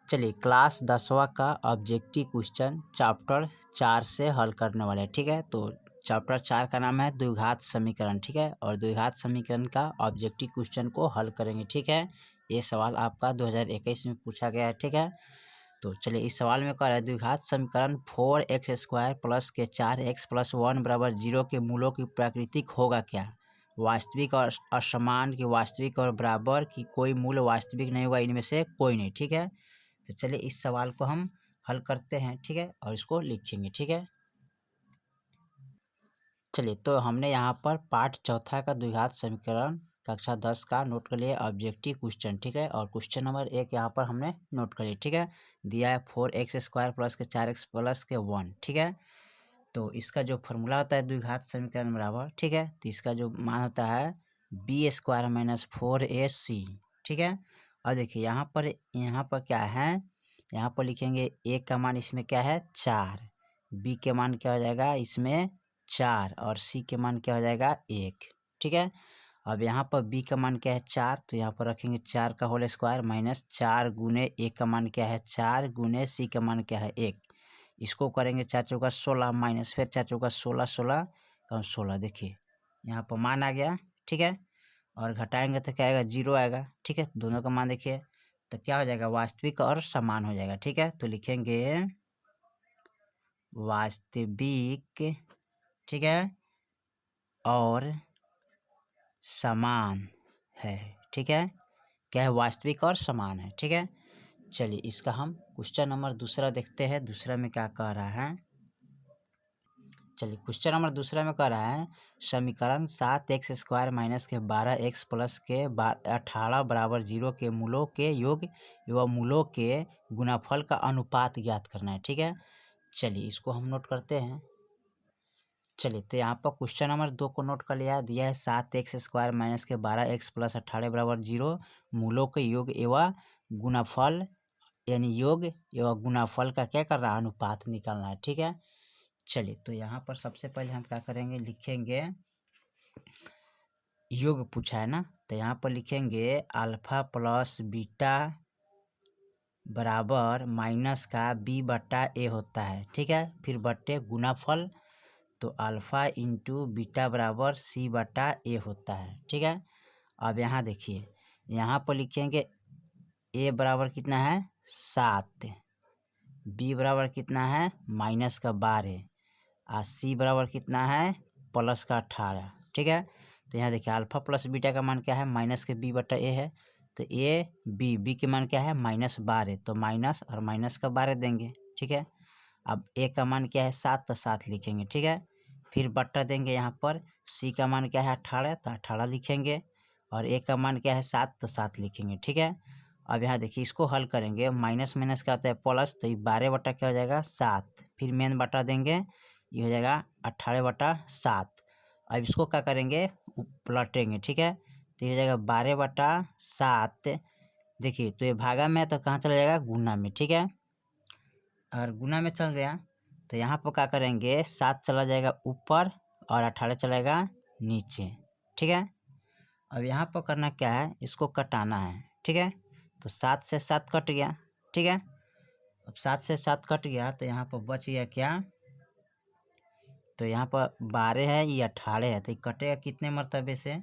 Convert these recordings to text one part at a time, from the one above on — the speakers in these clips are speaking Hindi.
चलिए क्लास 10वां का ऑब्जेक्टिव क्वेश्चन चैप्टर 4 से हल करने वाले हैं। ठीक है, तो चैप्टर 4 का नाम है द्विघात समीकरण। ठीक है, और द्विघात समीकरण का ऑब्जेक्टिव क्वेश्चन को हल करेंगे। ठीक है, ये सवाल आपका 2021 में पूछा गया है। ठीक है, तो चलिए इस सवाल में कह रहा है द्विघात समीकरण 4x² प्लस के 4x प्लस 1 बराबर 0 के मूलों की प्राकृतिक होगा क्या? वास्तविक और असमान की वास्तविक और बराबर की कोई मूल वास्तविक नहीं होगा, इनमें से कोई नहीं। ठीक है, तो चलिए इस सवाल को हम हल करते हैं। ठीक है, और इसको लिखेंगे। ठीक है, चलिए तो हमने यहाँ पर पार्ट चौथा का द्विघात समीकरण कक्षा 10 का नोट कर लिया ऑब्जेक्टिव क्वेश्चन। ठीक है, और क्वेश्चन नंबर 1 यहाँ पर हमने नोट कर लिया। ठीक है, दिया है 4x² प्लस के 4x प्लस के 1। ठीक है, तो इसका जो फॉर्मूला होता है द्विघात समीकरण बराबर, ठीक है, तो इसका जो मान होता है b² माइनस 4ac। ठीक है, और देखिए यहाँ पर क्या है, यहाँ पर लिखेंगे a का मान इसमें क्या है 4, b के मान क्या हो जाएगा इसमें 4 और c के मान क्या हो जाएगा 1। ठीक है, अब यहाँ पर b का मान क्या है 4, तो यहाँ पर रखेंगे 4 का होल स्क्वायर माइनस 4 गुने a का मान क्या है 4 गुने c का मान क्या है 1। इसको करेंगे 4 चौका 16 माइनस फिर 4 चौका 16, 16 कम 16। देखिए यहाँ पर मान आ गया। ठीक है, और घटाएंगे तो क्या आएगा 0 आएगा। ठीक है, दोनों का मान देखिए तो क्या हो जाएगा वास्तविक और समान हो जाएगा। ठीक है, तो लिखेंगे वास्तविक, ठीक है, और समान है। ठीक है, क्या है वास्तविक और समान है। ठीक है, चलिए इसका हम क्वेश्चन नंबर दूसरा देखते हैं। दूसरा में क्या कह रहा है, चलिए क्वेश्चन नंबर दूसरा में कह रहा है समीकरण 7x² माइनस के 12x प्लस के 18 बराबर 0 के मूलों के योग एवं मूलों के गुणाफल का अनुपात ज्ञात करना है। ठीक है, चलिए इसको हम नोट करते हैं। चलिए तो यहाँ पर क्वेश्चन नंबर 2 को नोट कर लिया, दिया है 7x² माइनस के 12x प्लस 18 बराबर 0 मूलों के योग एवं गुणाफल, यानी योग एवं गुणाफल का क्या कर रहा है अनुपात निकालना है। ठीक है, चलिए तो यहाँ पर सबसे पहले हम क्या करेंगे, लिखेंगे योग पूछा है ना, तो यहाँ पर लिखेंगे अल्फा प्लस बीटा बराबर माइनस का b/a होता है। ठीक है, फिर बट्टे गुणाफल, तो अल्फा इंटू बीटा बराबर c/a होता है। ठीक है, अब यहाँ देखिए यहाँ पर लिखेंगे a बराबर कितना है 7, b बराबर कितना है माइनस का 12 और c बराबर कितना है प्लस का 18। ठीक है, तो यहाँ देखिए अल्फा प्लस बीटा का मान क्या है माइनस के b/a है, तो b के मान क्या है -12, तो माइनस और माइनस का 12 देंगे। ठीक है, अब a का मान क्या है 7, तो 7 लिखेंगे। ठीक है, फिर बट्टा देंगे यहाँ पर c का मान क्या है 18, तो 18 लिखेंगे, और a का मान क्या है 7, तो 7 लिखेंगे। ठीक है, अब यहाँ देखिए इसको हल करेंगे, माइनस माइनस का आता है प्लस, तो ये 12 बटा क्या हो जाएगा 7, फिर मेन बटा देंगे, ये हो जाएगा 18/7। अब इसको क्या करेंगे पलटेंगे। ठीक है, तो ये हो जाएगा 12/7। देखिए तो ये भागा में है तो कहाँ चला जाएगा गुना में। ठीक है, अगर गुना में चल गया तो यहाँ पर क्या करेंगे 7 चला जाएगा ऊपर और 18 चलेगा नीचे। ठीक है, अब यहाँ पर करना क्या है, इसको कटाना है। ठीक है, तो 7 से 7 कट गया। ठीक है, अब 7 से 7 कट गया तो यहाँ पर बच गया क्या, तो यहाँ पर 12 है, ये 18 है, तो ये कटेगा कितने मरतबे से,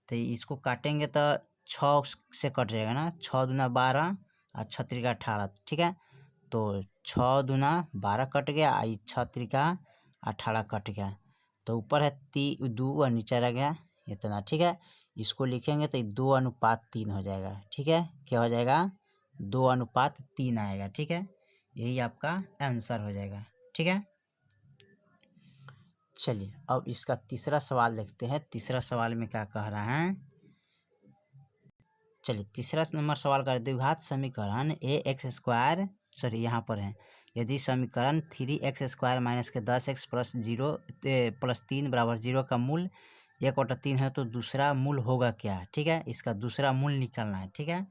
तो इसको काटेंगे तो 6 से कट जाएगा ना, 6 दूना 12 और 6 त्रिका 18। ठीक है, तो 6 दूना 12 कट गया, 6 त्रिका 18 कट गया, तो ऊपर है 2 और नीचे रह गया इतना। ठीक है, इसको लिखेंगे तो 2:3 हो जाएगा। ठीक है, क्या हो जाएगा 2:3 आएगा। ठीक है, यही आपका आंसर हो जाएगा। ठीक है, चलिए अब इसका तीसरा सवाल देखते हैं। तीसरा सवाल में क्या कह रहा है, चलिए तीसरा नंबर सवाल का द्विघात समीकरण यहाँ पर है यदि समीकरण 3x² माइनस के 10x प्लस 3 बराबर 0 का मूल 1/3 है तो दूसरा मूल होगा क्या? ठीक है, इसका दूसरा मूल निकालना है। ठीक है,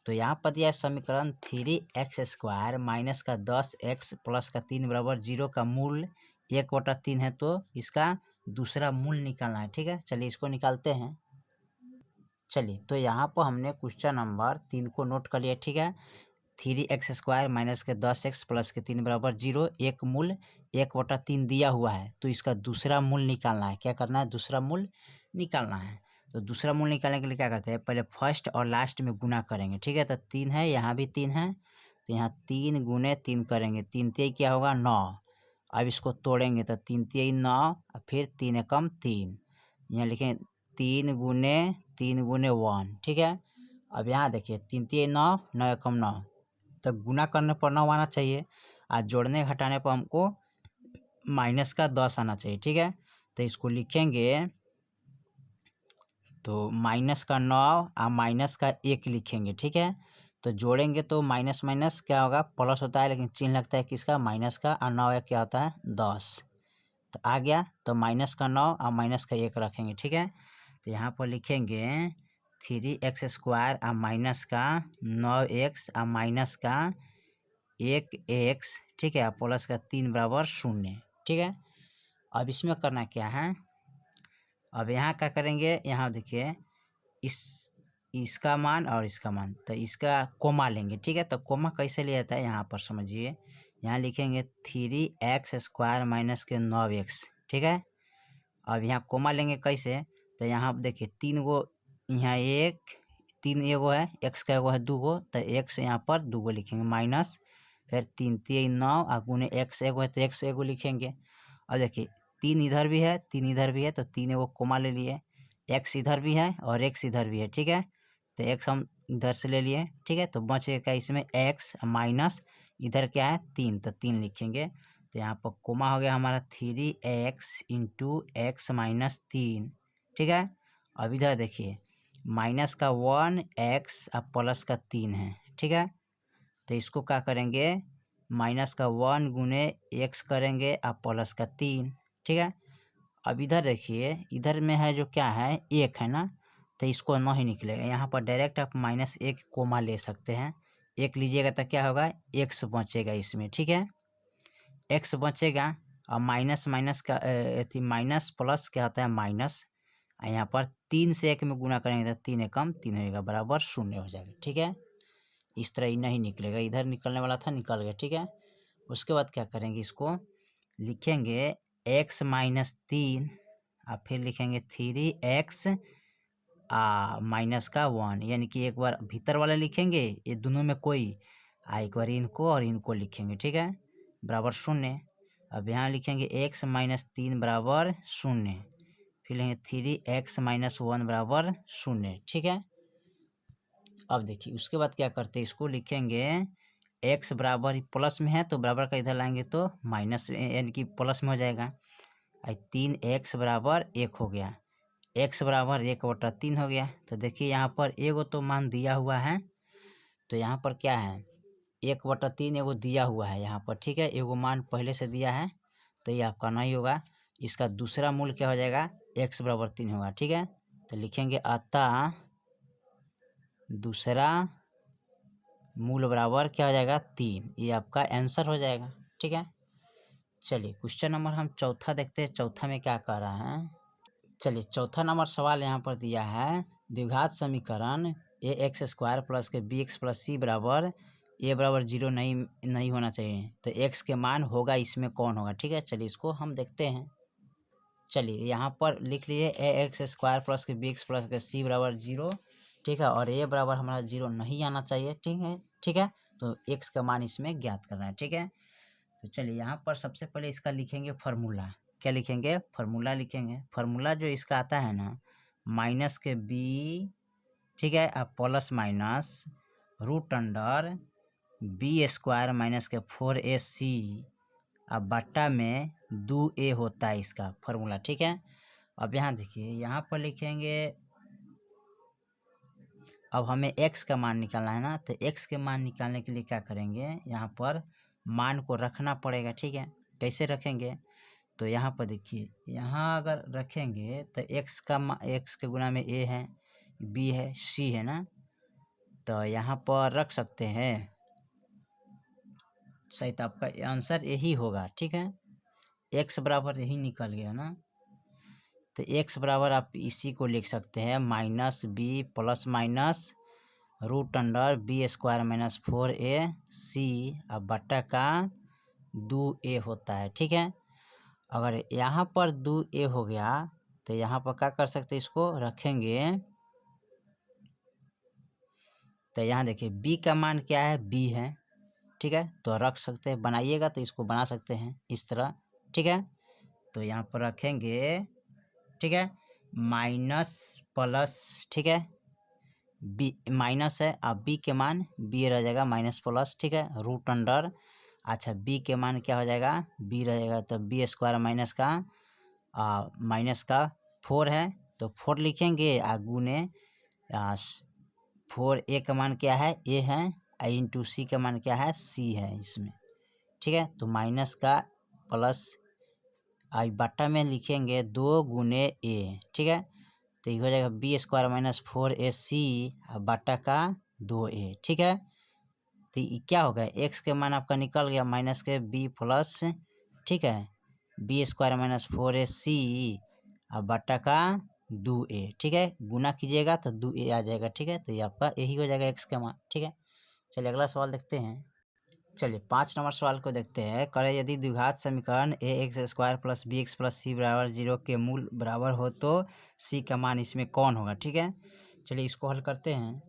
तो यहाँ पर दिया है समीकरण 3x² माइनस का 10x प्लस का 3 बराबर 0 का मूल 1/3 है तो इसका दूसरा मूल निकालना है। ठीक है, चलिए इसको निकालते हैं। चलिए तो यहाँ पर हमने क्वेश्चन नंबर 3 को नोट कर लिया। ठीक है, 3x² माइनस के 10x प्लस के 3 बराबर 0। एक मूल 1/3 दिया हुआ है, तो इसका दूसरा मूल निकालना है। क्या करना है? दूसरा मूल निकालना है। तो दूसरा मूल निकालने के लिए क्या करते हैं? पहले फर्स्ट और लास्ट में गुना करेंगे। ठीक है, तो 3 है, यहाँ भी 3 है, तो यहाँ 3 गुने 3 करेंगे। 3 3 क्या होगा? 9। अब इसको तोड़ेंगे तो 3 3 9, और फिर 3 एकम 3, यहाँ लिखेंगे 3 गुने 1। ठीक है, अब यहाँ देखिए 3 3 9, 9 एकम 9, तो गुना करने पर 9 आना चाहिए, और जोड़ने घटाने पर हमको माइनस का 10 आना चाहिए। ठीक है, तो इसको लिखेंगे, तो माइनस का 9 और माइनस का 1 लिखेंगे। ठीक है, तो जोड़ेंगे तो माइनस माइनस क्या होगा? प्लस होता है, लेकिन चिन्ह लगता है किसका? माइनस का, और 9 क्या होता है? 10। तो आ गया, तो माइनस का 9 और माइनस का 1 रखेंगे। ठीक है, तो यहाँ पर लिखेंगे 3x² और माइनस का 9x और माइनस का 1x। ठीक है, प्लस का 3 बराबर 0। ठीक है, अब इसमें करना क्या है? अब यहाँ क्या करेंगे? यहाँ देखिए इसका मान और इसका मान, तो इसका कोमा लेंगे। ठीक है, तो कोमा कैसे लिया जाता है यहाँ पर समझिए। यहाँ लिखेंगे 3x² माइनस के 9x। ठीक है, अब यहाँ कोमा लेंगे कैसे? तो यहाँ देखिए 3 गो, यहाँ 1 3 एगो है, x का एगो है 2 गो, तो x यहाँ पर 2 गो लिखेंगे, माइनस फिर 3 3 9 और गुने x एगो है, तो x एगो लिखेंगे। अब देखिए 3 इधर भी है, 3 इधर भी है, तो 3 एगो कोमा ले लिए, x इधर भी है और x इधर भी है। ठीक है, तो x हम इधर से ले लिए। ठीक है, तो बचेगा इसमें x माइनस इधर क्या है? 3, तो 3 लिखेंगे। तो यहाँ पर कोमा हो गया हमारा 3x इंटू x माइनस 3। ठीक है, अब इधर देखिए माइनस का 1x और प्लस का 3 है। ठीक है, तो इसको क्या करेंगे? माइनस का 1 गुने x करेंगे और प्लस का 3। ठीक है, अब इधर देखिए, इधर में है जो क्या है? 1 है ना, तो इसको नहीं निकलेगा। यहाँ पर डायरेक्ट आप -1 कोमा ले सकते हैं। 1 लीजिएगा तो क्या होगा? x बचेगा इसमें। ठीक है, x बचेगा, और माइनस माइनस का माइनस प्लस क्या होता है? माइनस। यहाँ पर 3 से 1 में गुना करेंगे तो 3 एकम 3 होगा, बराबर 0 हो जाएगा। ठीक है, इस तरह ही नहीं निकलेगा, इधर निकलने वाला था, निकल गया। ठीक है, उसके बाद क्या करेंगे? इसको लिखेंगे x माइनस 3, और फिर लिखेंगे 3x माइनस का 1, यानी कि एक बार भीतर वाला लिखेंगे, ये दोनों में कोई, एक बार इनको और इनको लिखेंगे। ठीक है, बराबर 0। अब यहाँ लिखेंगे x माइनस 3 बराबर 0, फिर लेंगे 3x माइनस 1 बराबर 0। ठीक है, अब देखिए उसके बाद क्या करते हैं? इसको लिखेंगे x बराबर प्लस में है, तो बराबर का इधर लाएंगे तो माइनस, यानी कि प्लस में हो जाएगा। 3x बराबर 1 हो गया, x बराबर 1/3 हो गया। तो देखिए यहाँ पर एगो तो मान दिया हुआ है, तो यहाँ पर क्या है? 1/3 एगो दिया हुआ है यहाँ पर। ठीक है, एगो मान पहले से दिया है, तो ये आपका नहीं होगा। इसका दूसरा मूल क्या हो जाएगा? x बराबर 3 होगा। ठीक है, तो लिखेंगे अतः दूसरा मूल बराबर क्या हो जाएगा? 3। ये आपका आंसर हो जाएगा। ठीक है, चलिए क्वेश्चन नंबर हम चौथा देखते हैं। चौथा में क्या कह रहा है? चलिए चौथा नंबर सवाल यहाँ पर दिया है, द्विघात समीकरण ax² प्लस के bx प्लस c बराबर a बराबर 0 नहीं होना चाहिए, तो x के मान होगा इसमें कौन होगा? ठीक है, चलिए इसको हम देखते हैं। चलिए यहाँ पर लिख लीजिए ax² प्लस के bx प्लस के c बराबर 0। ठीक है, और a बराबर हमारा 0 नहीं आना चाहिए। ठीक है, ठीक है, तो x का मान इसमें ज्ञात करना है। ठीक है, तो चलिए यहाँ पर सबसे पहले इसका लिखेंगे फार्मूला। क्या लिखेंगे? फार्मूला लिखेंगे। फार्मूला जो इसका आता है ना, माइनस के b, ठीक है, अब plus minus root under b² minus के 4ac, अब बट्टा में 2a होता है इसका फार्मूला। ठीक है, अब यहाँ देखिए, यहाँ पर लिखेंगे, अब हमें x का मान निकालना है ना, तो x के मान निकालने के लिए क्या करेंगे? यहाँ पर मान को रखना पड़ेगा। ठीक है, कैसे रखेंगे? तो यहाँ पर देखिए, यहाँ अगर रखेंगे तो x के गुना में a है, b है, c है ना, तो यहाँ पर रख सकते हैं। सही, तो आपका आंसर यही होगा। ठीक है, x बराबर यही निकल गया ना, तो x बराबर आप इसी को लिख सकते हैं -b plus minus root under b square minus 4ac अब बट्टा का 2a होता है। ठीक है, अगर यहाँ पर 2a हो गया तो यहाँ पर क्या कर सकते हैं, इसको रखेंगे तो यहाँ देखिए b का मान क्या है, b है। ठीक है, तो रख सकते हैं, बनाइएगा तो इसको बना सकते हैं इस तरह। ठीक है, तो यहाँ पर रखेंगे। ठीक है, माइनस प्लस, ठीक है, बी माइनस है, अब बी के मान बी रह जाएगा माइनस प्लस। ठीक है, रूट अंडर, अच्छा बी के मान क्या हो जाएगा, बी रहेगा, तो बी स्क्वायर माइनस का 4 है तो 4 लिखेंगे, गुने 4 ए का मान क्या है, ए है, इंटू सी का मान क्या है, सी है इसमें। ठीक है, तो माइनस का प्लस आई बट्टा में लिखेंगे 2 गुने ए। ठीक है, तो ये हो जाएगा बी स्क्वायर माइनस 4ac बट्टा का 2a। ठीक है, तो ये क्या हो गया, एक्स के मान आपका निकल गया माइनस के बी प्लस, ठीक है, बी स्क्वायर माइनस 4ac बट्टा का 2a। ठीक है, गुना कीजिएगा तो 2a आ जाएगा। ठीक है, तो ये आपका यही हो जाएगा एक्स का मान। ठीक है, चलिए अगला सवाल देखते हैं। चलिए 5 नंबर सवाल को देखते हैं। करें यदि द्विघात समीकरण ax square plus b x plus c बराबर 0 के मूल बराबर हो तो c का मान इसमें कौन होगा। ठीक है, चलिए इसको हल करते हैं।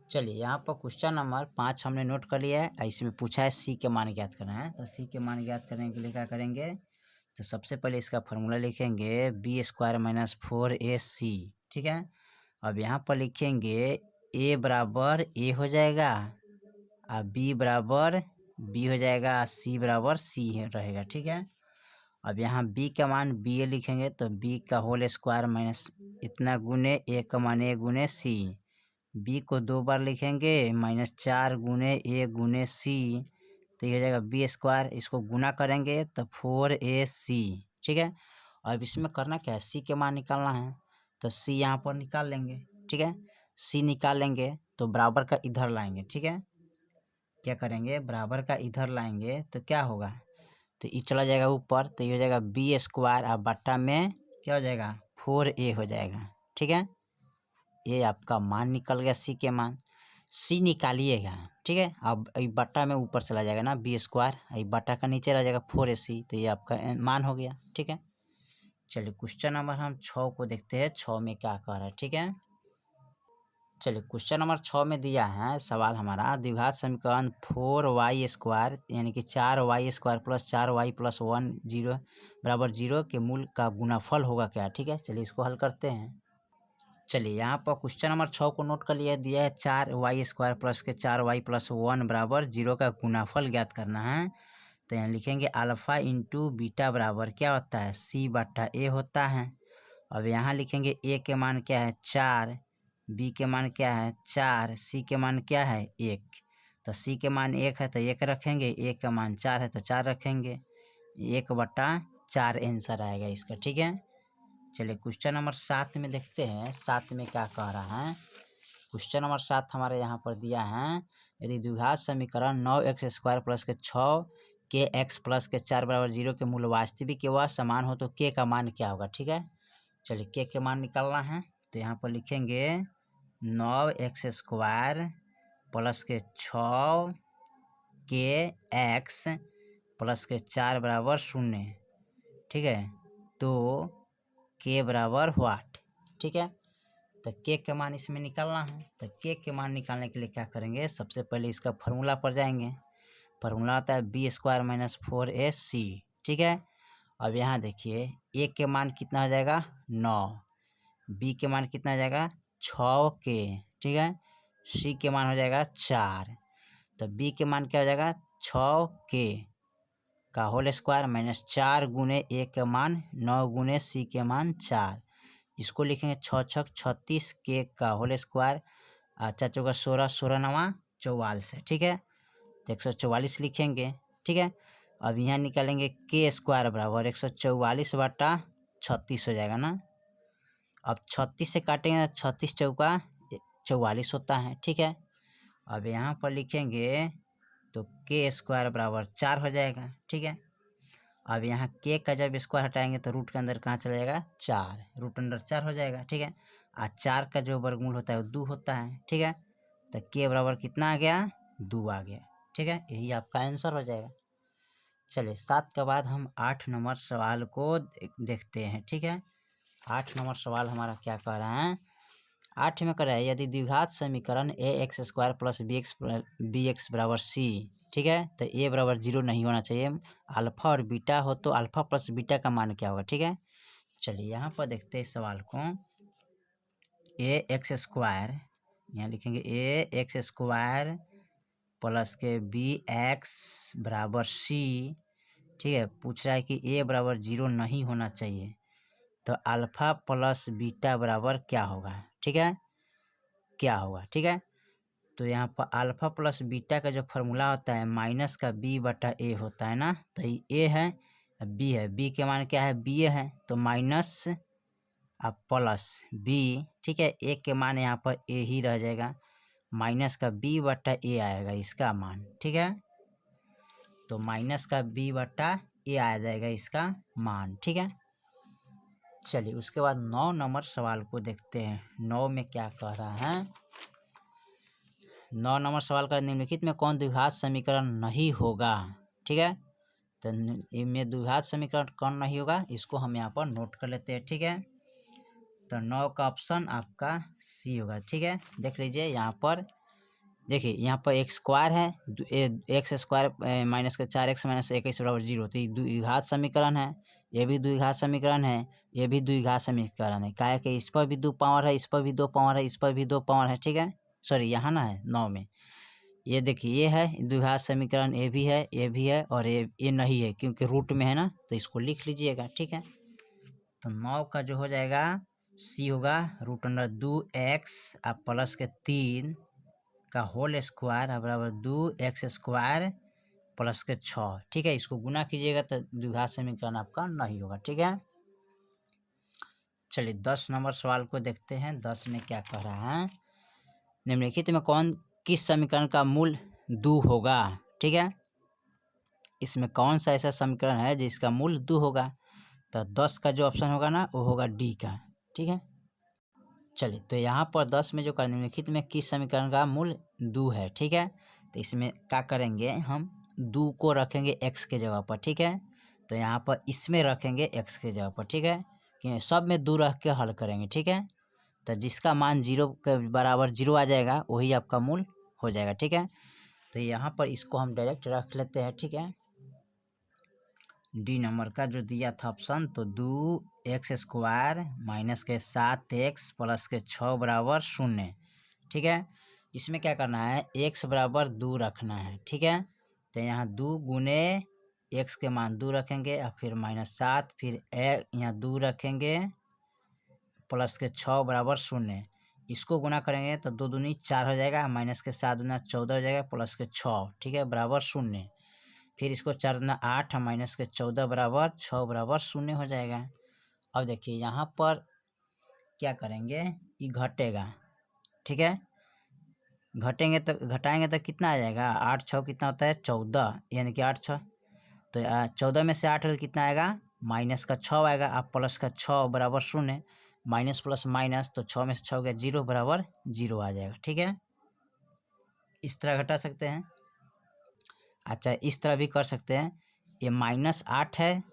चलिए यहाँ पर क्वेश्चन नंबर 5 हमने नोट कर लिया है, इसमें पूछा है c के मान ज्ञात करना है। तो c के मान ज्ञात करने के लिए क्या करेंगे, तो सबसे पहले इसका फॉर्मूला लिखेंगे बी स्क्वायर माइनस 4ac। ठीक है, अब यहाँ पर लिखेंगे a बराबर a हो जाएगा, बी बराबर बी हो जाएगा, सी बराबर सी रहेगा। ठीक है, अब यहाँ बी का मान बी ए लिखेंगे तो बी का होल स्क्वायर माइनस इतना गुने ए का मान ए गुने सी, बी को 2 बार लिखेंगे माइनस 4 गुने ए गुने सी, तो ये हो जाएगा बी स्क्वायर, इसको गुना करेंगे तो 4ac। ठीक है, अब इसमें करना क्या है, सी के मान निकालना है, तो सी यहाँ पर निकाल लेंगे। ठीक है, सी निकाल लेंगे तो बराबर का इधर लाएंगे। ठीक है, क्या करेंगे, बराबर का इधर लाएंगे तो क्या होगा, तो ये चला जाएगा ऊपर, तो ये हो जाएगा बी स्क्वायर और बट्टा में क्या हो जाएगा 4a हो जाएगा। ठीक है, ये आपका मान निकल गया, सी के मान, सी निकालिएगा। ठीक है, अब ये बट्टा में ऊपर चला जाएगा ना बी स्क्वायर, ये बट्टा का नीचे रह जाएगा 4ac, तो ये आपका मान हो गया। ठीक है, चलिए क्वेश्चन नंबर हम 6 को देखते हैं, 6 में क्या कह रहा है। ठीक है, चलिए क्वेश्चन नंबर 6 में दिया है सवाल हमारा, द्विघात समीकरण 4y स्क्वायर यानी कि 4y square plus 4y plus 1 0 बराबर 0 के मूल का गुणाफल होगा क्या। ठीक है, चलिए इसको हल करते हैं। चलिए यहाँ पर क्वेश्चन नंबर 6 को नोट कर लिया, दिया है 4y स्क्वायर प्लस के 4y प्लस 1 बराबर 0 का गुणाफल ज्ञात करना है। तो यहाँ लिखेंगे अल्फ़ा इंटू बीटा बराबर क्या होता है, c बट्टा a होता है। अब यहाँ लिखेंगे a के मान क्या है 4, b के मान क्या है 4, c के मान क्या है 1, तो c के मान 1 है तो 1 रखेंगे, a का मान 4 है तो 4 रखेंगे, 1/4 आंसर आएगा इसका। ठीक है, चलिए क्वेश्चन नंबर 7 में देखते हैं, 7 में क्या कह रहा है। क्वेश्चन नंबर 7 हमारे यहाँ पर दिया है, यदि द्विघात समीकरण 9x स्क्वायर प्लस के 6 के एक्स प्लस के 4 बराबर 0 के मूल वास्तविक के वह समान हो तो k का मान क्या होगा। ठीक है, चलिए k के मान निकालना है, तो यहाँ पर लिखेंगे 9x स्क्वायर प्लस के 6 के एक्स प्लस के 4 बराबर 0। ठीक है, तो k बराबर वाट। ठीक है, तो k के मान इसमें निकालना है, तो k के मान निकालने के लिए क्या करेंगे, सबसे पहले इसका फार्मूला पर जाएंगे, फार्मूला आता है बी स्क्वायर माइनस 4ac। ठीक है, अब यहाँ देखिए a के मान कितना हो जाएगा 9, b के मान कितना हो जाएगा 6k, ठीक है, c के मान हो जाएगा 4, तो b के मान क्या हो जाएगा 6k का होल स्क्वायर माइनस 4 गुने a के मान 9 गुने c के मान 4, इसको लिखेंगे 6 6 36 k का होल स्क्वायर, 4 चौका 16 16 9 44 है। ठीक है, तो 144 लिखेंगे। ठीक है, अब यहाँ निकालेंगे k स्क्वायर बराबर 144/36 हो जाएगा ना, अब 36 से काटेंगे 36 चौका 44 होता है। ठीक है, अब यहाँ पर लिखेंगे तो k स्क्वायर बराबर 4 हो जाएगा। ठीक है, अब यहाँ k का जब स्क्वायर हटाएंगे तो रूट के अंदर कहाँ चला जाएगा 4, रूट अंडर 4 हो जाएगा। ठीक है, 4 का जो वर्गमूल होता है वो 2 होता है। ठीक है, तो के बराबर कितना आ गया, 2 आ गया। ठीक है, यही आपका आंसर हो जाएगा। चलिए 7 के बाद हम 8 नंबर सवाल को देखते हैं। ठीक है, 8 नंबर सवाल हमारा क्या कह रहा है, 8 में कह रहा है यदि द्विघात समीकरण ax² प्लस bx बराबर c, ठीक है, तो a बराबर 0 नहीं होना चाहिए, अल्फा और बीटा हो तो अल्फा प्लस बीटा का मान क्या होगा। ठीक है, चलिए यहाँ पर देखते हैं इस सवाल को, ax², यहाँ लिखेंगे ax² प्लस के bx बराबर c। ठीक है, पूछ रहा है कि a बराबर 0 नहीं होना चाहिए, तो अल्फा प्लस बीटा बराबर क्या होगा। ठीक है, क्या होगा। ठीक है, तो यहाँ पर अल्फा प्लस बीटा का जो फॉर्मूला होता है माइनस का b बटा a होता है ना, तो ये a है, b है, b के मान क्या है, b है, तो माइनस अब प्लस b। ठीक है, a के मान यहाँ पर a ही रह जाएगा, माइनस का b बटा a आएगा इसका मान। ठीक है, तो माइनस का b बटा a आ जाएगा इसका मान। ठीक है, चलिए उसके बाद 9 नंबर सवाल को देखते हैं। 9 में क्या कह रहा है, 9 नंबर सवाल का निम्नलिखित में कौन द्विघात समीकरण नहीं होगा। ठीक है, तो इनमें द्विघात समीकरण कौन नहीं होगा, इसको हम यहाँ पर नोट कर लेते हैं। ठीक है, तो 9 का ऑप्शन आपका सी होगा। ठीक है, देख लीजिए यहाँ पर, देखिए यहाँ पर x² है, x² माइनस का 4x माइनस 21 बराबर 0, तो ये द्विघात समीकरण है, ये भी द्विघात समीकरण है, ये भी द्विघात समीकरण है। क्या है कि इस पर भी 2 पावर है, इस पर भी 2 पावर है, इस पर भी 2 पावर है। ठीक है, सॉरी यहाँ ना है 9 में, ये देखिए ये है द्विघात समीकरण, ये भी है, ये भी है, और ये नहीं है क्योंकि रूट में है ना, तो इसको लिख लीजिएगा। ठीक है, तो 9 का जो हो जाएगा सी होगा √2x अब प्लस के 3 का होल स्क्वायर बराबर 2x² प्लस के 6। ठीक है, इसको गुना कीजिएगा तो द्विघात समीकरण आपका नहीं होगा। ठीक है, चलिए 10 नंबर सवाल को देखते हैं। 10 में क्या कह रहा है, निम्नलिखित में कौन किस समीकरण का मूल 2 होगा। ठीक है, इसमें कौन सा ऐसा समीकरण है जिसका मूल 2 होगा, तो 10 का जो ऑप्शन होगा ना वो होगा डी का। ठीक है, चलिए तो यहाँ पर 10 में जो निम्नलिखित में किस समीकरण का मूल 2 है। ठीक है, तो इसमें क्या करेंगे, हम 2 को रखेंगे x के जगह पर। ठीक है, तो यहाँ पर इसमें रखेंगे x के जगह पर। ठीक है, कि सब में 2 रख के हल करेंगे। ठीक है, तो जिसका मान 0 के बराबर 0 आ जाएगा वही आपका मूल हो जाएगा। ठीक है, तो यहाँ पर इसको हम डायरेक्ट रख लेते हैं। ठीक है, डी नंबर का जो दिया था ऑप्शन, तो 2x² माइनस के 7x प्लस के 6 बराबर 0। ठीक है, इसमें क्या करना है, x बराबर 2 रखना है। ठीक है, तो यहाँ 2 गुने x के मान 2 रखेंगे और फिर -7, फिर यहाँ 2 रखेंगे प्लस के 6 बराबर 0, इसको गुना करेंगे तो 2 दूनी 4 हो जाएगा, माइनस के 7 दूना 14 हो जाएगा, प्लस के 6। ठीक है, बराबर 0, फिर इसको 4 दूना 8 माइनस के 14 बराबर 6 बराबर 0 हो जाएगा। अब देखिए यहाँ पर क्या करेंगे, ये घटेगा। ठीक है, घटेंगे तो घटाएंगे तो कितना आ जाएगा, 8 6 कितना होता है 14, यानी कि 8 6, तो 14 में से 8 कितना आएगा, माइनस का 6 आएगा, अब प्लस का 6 बराबर 0, माइनस प्लस माइनस, तो 6 में से 6 गया 0 बराबर 0 आ जाएगा। ठीक है, इस तरह घटा सकते हैं। अच्छा, इस तरह भी कर सकते हैं, ये -8 है,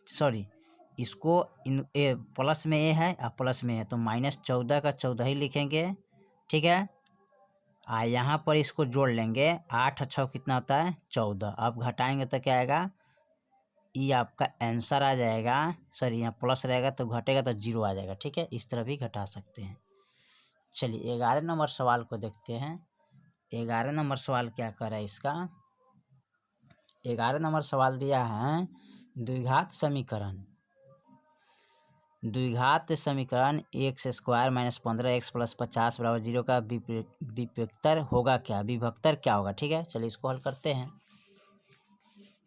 सॉरी इसको इन ए प्लस में ए है और प्लस में है, तो -14 का 14 ही लिखेंगे। ठीक है, यहाँ पर इसको जोड़ लेंगे, 8 और 6 कितना होता है 14, अब घटाएंगे तो क्या आएगा, ये आपका आंसर आ जाएगा, सॉरी यहाँ प्लस रहेगा तो घटेगा तो 0 आ जाएगा। ठीक है, इस तरह भी घटा सकते हैं। चलिए 11 नंबर सवाल को देखते हैं। 11 नंबर सवाल क्या कर रहा है इसका, 11 नंबर सवाल दिया है द्विघात समीकरण, द्विघात समीकरण x² माइनस 15x प्लस 50 बराबर 0 का विभक्तर होगा क्या, विभक्तर क्या होगा। ठीक है, चलिए इसको हल करते हैं।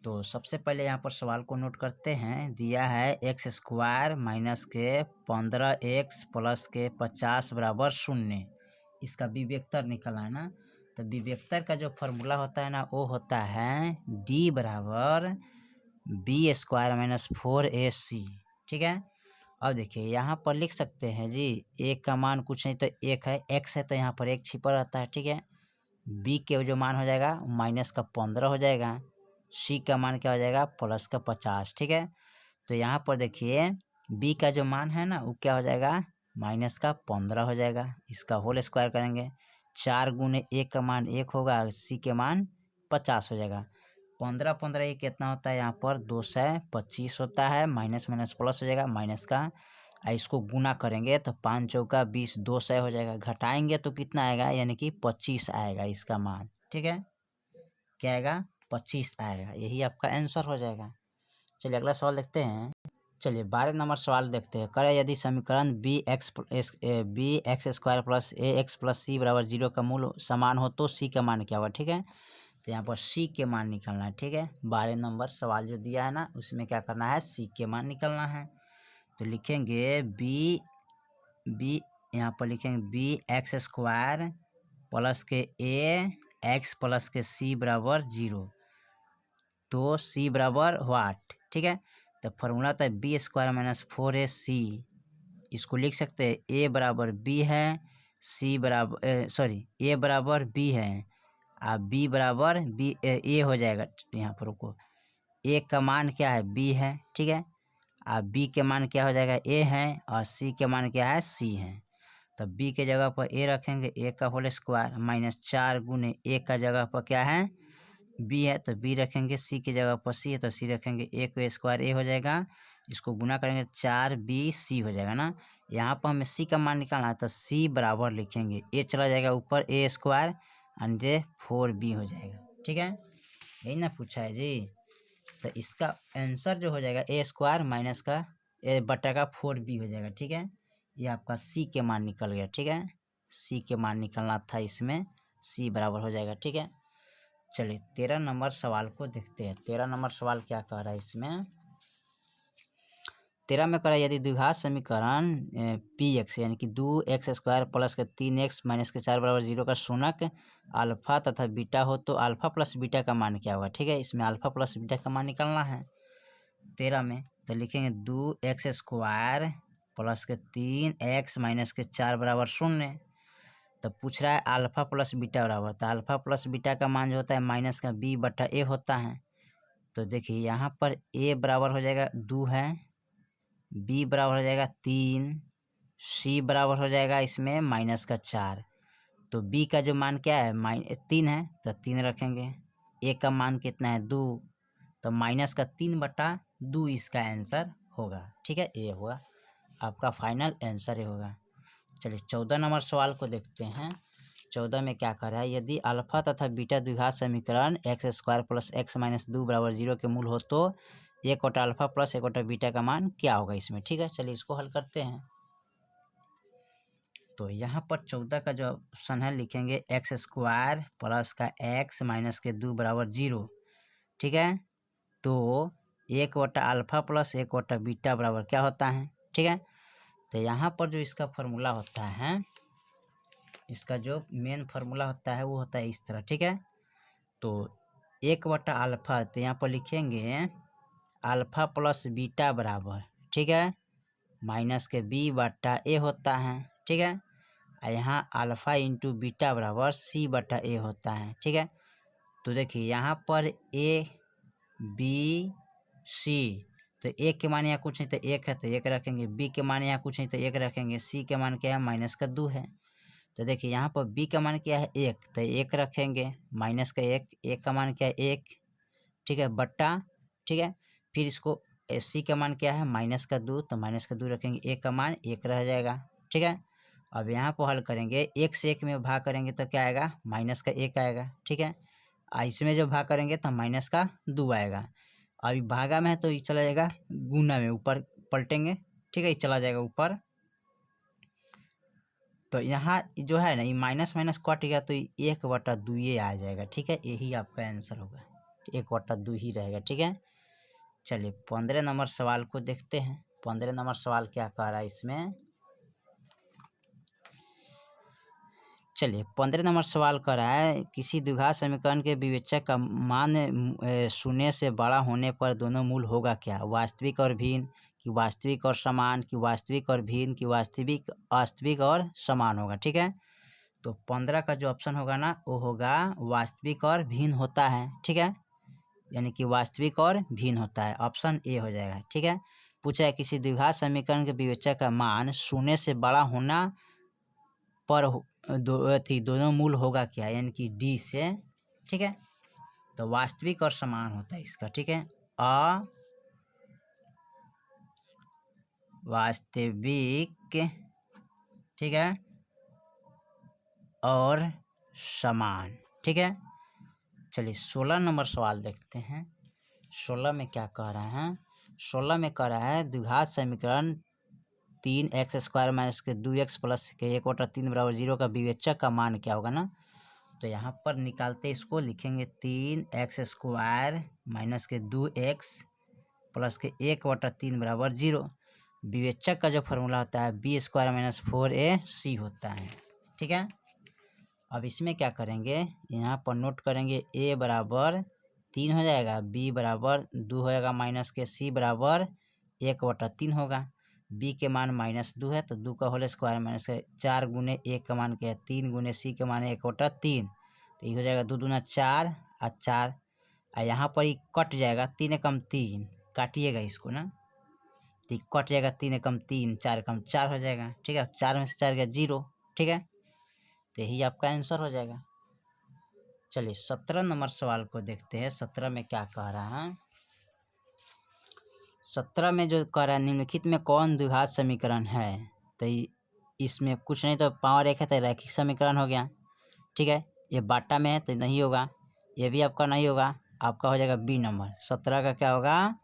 तो सबसे पहले यहाँ पर सवाल को नोट करते हैं, दिया है x² माइनस के 15x प्लस के 50 बराबर 0, इसका विभक्तर निकलना है ना, तो विभक्तर का जो फॉर्मूला होता है ना वो होता है d बराबर b² माइनस 4ac। ठीक है, अब देखिए यहाँ पर लिख सकते हैं जी, एक का मान कुछ नहीं तो एक है, x है तो यहाँ पर एक छिपा रहता है। ठीक है, बी के जो मान हो जाएगा माइनस का 15 हो जाएगा, सी का मान क्या हो जाएगा प्लस का 50। ठीक है, तो यहाँ पर देखिए बी का जो मान है ना वो क्या हो जाएगा माइनस का 15 हो जाएगा। इसका होल स्क्वायर करेंगे, 4 गुने 1 का मान 1 होगा, सी के मान 50 हो जाएगा। 15 15 ये कितना होता है यहाँ पर 225 होता है, माइनस माइनस प्लस हो जाएगा, माइनस का इसको गुना करेंगे तो 5 चौका 20 200 हो जाएगा, घटाएंगे तो कितना आएगा यानी कि 25 आएगा इसका मान। ठीक है, क्या आएगा 25 आएगा, यही आपका आंसर हो जाएगा। चलिए अगला सवाल देखते हैं। चलिए 12 नंबर सवाल देखते हैं। करें यदि समीकरण बी एक्स स्क्वायर प्लस ए एक्स प्लस सी बराबर 0 का मूल समान हो तो सी का मान क्या होगा। ठीक है, तो यहाँ पर सी के मान निकालना है। ठीक है, 12 नंबर सवाल जो दिया है ना उसमें क्या करना है सी के मान निकालना है। तो लिखेंगे बी यहाँ पर लिखेंगे बी एक्स स्क्वायर प्लस के ए एक्स प्लस के सी बराबर 0, तो सी बराबर वाट। ठीक है, तो फॉर्मूला होता है बी स्क्वायर माइनस 4ac। इसको लिख सकते हैं ए बराबर बी है, सी बराबर ए बराबर बी है, अब बी बराबर बी ए हो जाएगा। यहाँ पर रुको, ए का मान क्या है बी है। ठीक है, अब बी के मान क्या हो जाएगा ए है और सी के मान क्या है सी है। तो बी के जगह पर ए रखेंगे, ए का होल स्क्वायर माइनस 4 गुने ए का जगह पर क्या है बी है तो बी रखेंगे, सी की जगह पर सी है तो सी रखेंगे, ए को स्क्वायर ए हो जाएगा, इसको गुना करेंगे 4bc हो जाएगा ना। यहाँ पर हमें सी का मान निकालना है तो सी बराबर लिखेंगे, ए चला जाएगा ऊपर ए स्क्वायर अंडे 4b हो जाएगा। ठीक है, यही ना पूछा है जी। तो इसका आंसर जो हो जाएगा ए स्क्वायर माइनस का ए बटा का 4b हो जाएगा। ठीक है, ये आपका सी के मान निकल गया। ठीक है, सी के मान निकलना था इसमें, सी बराबर हो जाएगा। ठीक है, चलिए 13 नंबर सवाल को देखते हैं। 13 नंबर सवाल क्या कह रहा है इसमें, 13 में कह रहा है यदि द्विघात समीकरण पी एक्स यानी कि 2x स्क्वायर प्लस के 3x माइनस के 4 बराबर 0 का शून्यक अल्फा तथा बीटा हो तो अल्फा प्लस बीटा का मान क्या होगा। ठीक है, इसमें अल्फा प्लस बीटा का मान निकालना है 13 में। तो लिखेंगे 2x स्क्वायर प्लस के 3x माइनस के 4 बराबर 0। तो पूछ रहा है अल्फा प्लस बीटा बराबर, तो अल्फा प्लस बीटा का मान जो होता है माइनस का b बटा a होता है। तो देखिए यहाँ पर a बराबर हो जाएगा 2 है, b बराबर हो जाएगा 3, c बराबर हो जाएगा इसमें माइनस का 4। तो b का जो मान क्या है 3 है तो 3 रखेंगे, a का मान कितना है 2, तो माइनस का 3 बटा 2 इसका आंसर होगा। ठीक है, ये होगा आपका फाइनल आंसर ये होगा। चलिए 14 नंबर सवाल को देखते हैं। 14 में क्या कर रहा है यदि अल्फा तथा बीटा द्विघात समीकरण x square plus x minus 2 बराबर 0 के मूल हो तो 1 अल्फा प्लस 1 बीटा का मान क्या होगा इसमें। ठीक है, चलिए इसको हल करते हैं। तो यहाँ पर 14 का जो ऑप्शन है लिखेंगे एक्स स्क्वायर प्लस का एक्स माइनस के 2 बराबर 0। ठीक है, तो 1 अल्फा प्लस 1 बीटा बराबर क्या होता है। ठीक है, तो यहाँ पर जो इसका फार्मूला होता है, इसका जो मेन फार्मूला होता है वो होता है इस तरह। ठीक है, तो 1 अल्फा, तो यहाँ पर लिखेंगे अल्फा प्लस बीटा बराबर, ठीक है, माइनस के b बटा a होता है। ठीक है, और यहाँ अल्फा इंटू बीटा बराबर c बटा a होता है। ठीक है, तो देखिए यहाँ पर a b c, तो a के मान यहाँ कुछ नहीं तो 1 है तो 1 रखेंगे, b के मान यहाँ कुछ नहीं तो 1 रखेंगे, c के मान क्या है माइनस का 2 है। तो देखिए यहाँ पर b का मान क्या है 1 तो 1 रखेंगे, माइनस का 1, a का मान क्या है 1। ठीक है, बट्टा, ठीक है, फिर इसको c का मान क्या है माइनस का 2 तो माइनस का 2 रखेंगे, a का मान 1 रह जाएगा। ठीक है, अब यहाँ पर हल करेंगे 1 से 1 में भाग करेंगे तो क्या आएगा माइनस का 1 आएगा। ठीक है, इसमें जो भाग करेंगे तो माइनस का 2 आएगा। अभी भागा में है तो ये चला जाएगा गुना में, ऊपर पलटेंगे। ठीक है, ये चला जाएगा ऊपर, तो यहाँ जो है ना ये माइनस माइनस कट गया तो 1/2 ये आ जाएगा। ठीक है, यही आपका आंसर होगा, 1/2 ही रहेगा। ठीक है, चलिए 15 नंबर सवाल को देखते हैं। 15 नंबर सवाल क्या कह रहा है इसमें, चलिए 15 नंबर सवाल कर रहा है किसी द्विघात समीकरण के विवेचक का मान 0 से बड़ा होने पर दोनों मूल होगा क्या, वास्तविक और भिन्न, कि वास्तविक और समान, कि वास्तविक और भिन्न, कि वास्तविक वास्तविक और समान होगा। ठीक है, तो 15 का जो ऑप्शन होगा ना वो होगा वास्तविक और भिन्न होता है, ठीक है, यानी कि वास्तविक और भिन्न होता है, ऑप्शन ए हो जाएगा, ठीक है। पूछा है किसी द्विघात समीकरण के विवेचक का मान शून्य से बड़ा होना पर दोनों मूल होगा क्या, यानी कि डी से, ठीक है। तो वास्तविक और समान होता है इसका, ठीक है, अवास्तविक, ठीक है, और समान, ठीक है। चलिए 16 नंबर सवाल देखते हैं। 16 में क्या कह रहे हैं, 16 में कह रहा है द्विघात समीकरण 3x² माइनस के 2x प्लस के 1/3 बराबर 0 का विवेचक का मान क्या होगा ना। तो यहाँ पर निकालते इसको लिखेंगे 3x² माइनस के 2x प्लस के 1/3 बराबर 0। विवेचक का जो फॉर्मूला होता है b² माइनस 4ac होता है, ठीक है। अब इसमें क्या करेंगे, यहाँ पर नोट करेंगे a बराबर 3 हो जाएगा, b बराबर 2 होएगा, माइनस के c बराबर 1/3 होगा। b के मान -2 है तो 2 का होल स्क्वायर माइनस के 4 गुने 1 का मान क्या है 3 गुने c के मान 1/3, तो ये हो जाएगा 2 दूना 4 और 4 और यहाँ पर ही कट जाएगा, 3 एकम 3 काटिएगा इसको ना, तो कट जाएगा, 3 एकम 3 4 एकम 4 हो जाएगा, ठीक है। 4 में से 4 गया 0, ठीक है, तो यही आपका आंसर हो जाएगा। चलिए 17 नंबर सवाल को देखते हैं। 17 में क्या कह रहा है, 17 में जो कह रहा है निम्नलिखित में कौन द्विघात समीकरण है, तो इसमें कुछ नहीं, तो पावर एक है तो रैखिक समीकरण हो गया, ठीक है। ये बाटा में है तो नहीं होगा, ये भी आपका नहीं होगा, आपका हो जाएगा बी नंबर। 17 का क्या होगा,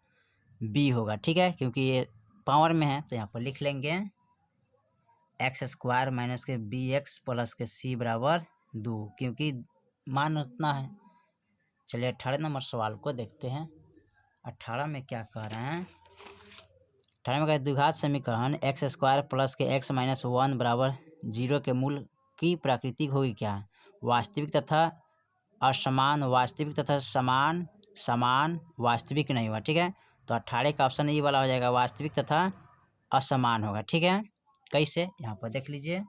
बी होगा, ठीक है, क्योंकि ये पावर में है तो यहाँ पर लिख लेंगे x² माइनस के bx प्लस के c बराबर 2, क्योंकि मान उतना है। चलिए 18 नंबर सवाल को देखते हैं। 18 में क्या कह रहे हैं, 18 में कह द्विघात समीकरण x² प्लस के x माइनस 1 बराबर 0 के मूल की प्रकृति होगी क्या, वास्तविक तथा असमान, वास्तविक तथा समान, समान वास्तविक नहीं हुआ, ठीक है। तो 18 का ऑप्शन ये वाला हो जाएगा, वास्तविक तथा असमान होगा, ठीक है। कैसे, यहाँ पर देख लीजिए,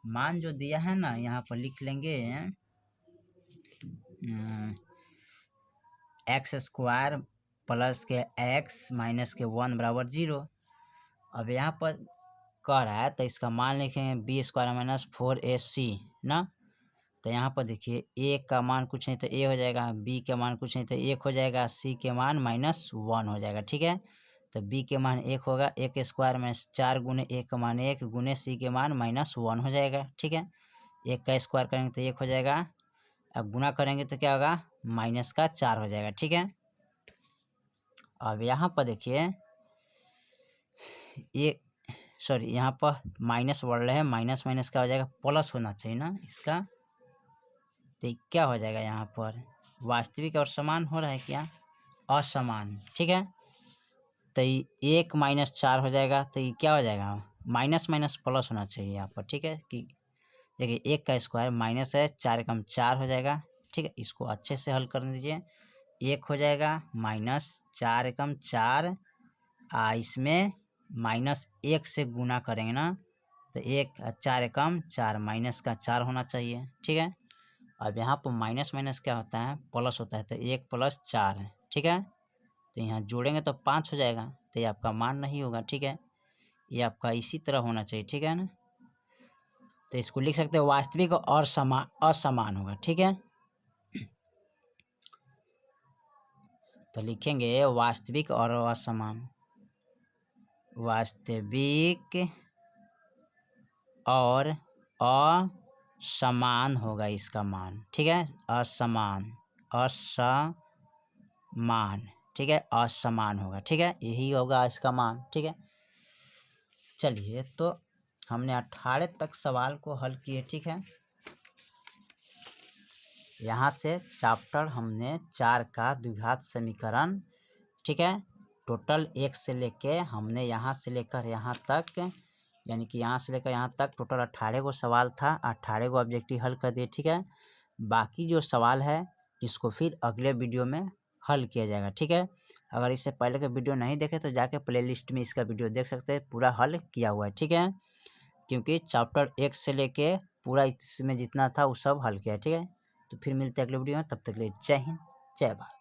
मान जो दिया है ना यहाँ पर लिख लेंगे x² प्लस के x माइनस के 1 बराबर 0। अब यहाँ पर कह रहा है तो इसका मान लिखेंगे b² माइनस 4ac ना। तो यहाँ पर देखिए a का मान कुछ नहीं तो a हो जाएगा, b के मान कुछ नहीं तो 1 हो जाएगा, c के मान -1 हो जाएगा, ठीक है। तो b के मान 1 होगा, 1² माइनस 4 गुने 1 का मान 1 गुने c के मान -1 हो जाएगा, ठीक है। 1 का स्क्वायर करेंगे तो 1 हो जाएगा, अब गुना करेंगे तो क्या होगा -4 हो जाएगा, ठीक है। अब यहाँ पर देखिए ये सॉरी यहाँ पर माइनस बढ़ रहे हैं, माइनस माइनस क्या हो जाएगा, प्लस होना चाहिए ना इसका, तो क्या हो जाएगा यहाँ पर वास्तविक और समान हो रहा है क्या, असमान, ठीक है। तो 1 माइनस 4 हो जाएगा, तो ये क्या हो जाएगा माइनस माइनस प्लस होना चाहिए यहाँ पर, ठीक है। कि देखिए 1 का स्क्वायर माइनस है, 4 एकम 4 हो जाएगा, ठीक है। इसको अच्छे से हल कर दीजिए, 1 हो जाएगा -4 एकम 4 इसमें -1 से गुना करेंगे ना तो 1 4 एकम 4 माइनस का 4 होना चाहिए, ठीक है। अब यहाँ पर माइनस माइनस क्या होता है, प्लस होता है, तो 1 + 4 है, ठीक है। तो यहाँ जोड़ेंगे तो 5 हो जाएगा, तो ये आपका मान नहीं होगा, ठीक है। ये आपका इसी तरह होना चाहिए, ठीक है ना। तो इसको लिख सकते हो वास्तविक और असमान होगा, ठीक है। तो लिखेंगे वास्तविक और असमान, वास्तविक और असमान होगा इसका मान, ठीक है। असमान, असमान, ठीक है, असमान होगा, ठीक है, यही होगा इसका मान, ठीक है। चलिए तो हमने 18 तक सवाल को हल किए, ठीक है। यहाँ से चैप्टर हमने 4 का द्विघात समीकरण, ठीक है, टोटल 1 से लेके हमने यहाँ से लेकर यहाँ तक, यानी कि यहाँ से लेकर यहाँ तक टोटल 18 को सवाल था, 18 को ऑब्जेक्टिव हल कर दिए, ठीक है। बाकी जो सवाल है इसको फिर अगले वीडियो में हल किया जाएगा, ठीक है। अगर इससे पहले का वीडियो नहीं देखे तो जाके प्लेलिस्ट में इसका वीडियो देख सकते हैं, पूरा हल किया हुआ है, ठीक है। क्योंकि चैप्टर 1 से लेके पूरा इसमें जितना था वो सब हल किया, ठीक है। तो फिर मिलते हैं अगले वीडियो में, तब तक के लिए जय हिंद, जय भारत।